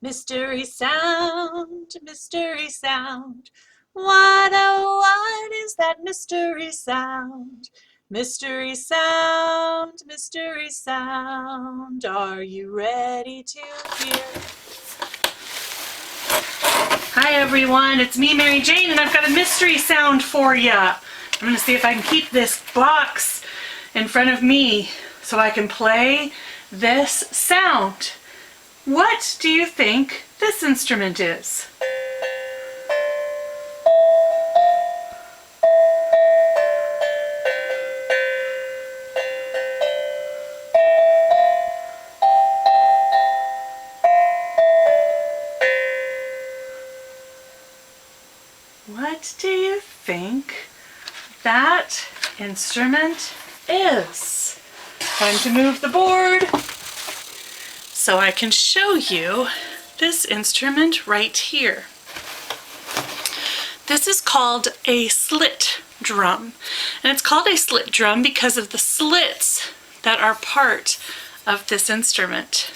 Mystery sound, mystery sound. What, oh, what is that mystery sound? Mystery sound, mystery sound. Are you ready to hear? Hi everyone, it's me, Mary Jane, and I've got a mystery sound for you. I'm going to see if I can keep this box in front of me so I can play this sound. What do you think this instrument is? What do you think that instrument is? Time to move the board so I can show you this instrument right here. This is called a slit drum, and it's called a slit drum because of the slits that are part of this instrument.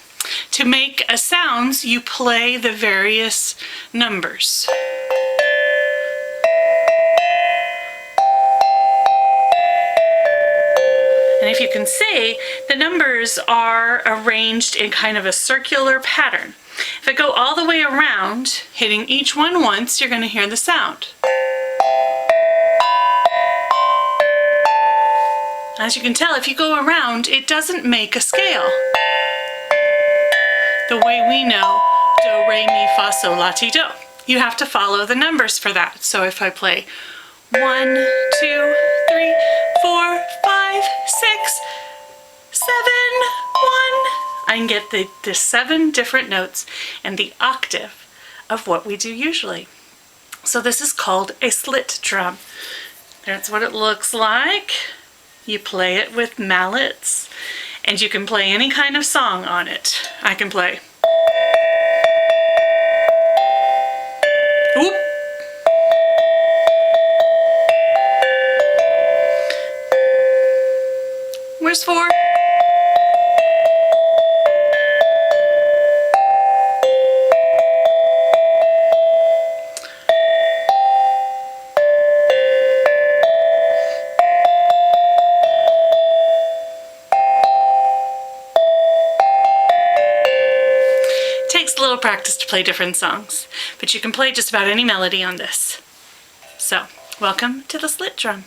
To make a sound, you play the various numbers. And if you can see, the numbers are arranged in kind of a circular pattern. If I go all the way around, hitting each one once, you're going to hear the sound. As you can tell, if you go around, it doesn't make a scale. The way we know do, re, mi, fa, sol, la, ti, do. You have to follow the numbers for that. So if I play 1, 2, 3, 4, 5, 6, 7, 1, I can get the 7 different notes and the octave of what we do usually. So this is called a slit drum. That's what it looks like. You play it with mallets, and you can play any kind of song on it. I can play. Whoop. Where's 4? Takes a little practice to play different songs, but you can play just about any melody on this. So, welcome to the slit drum.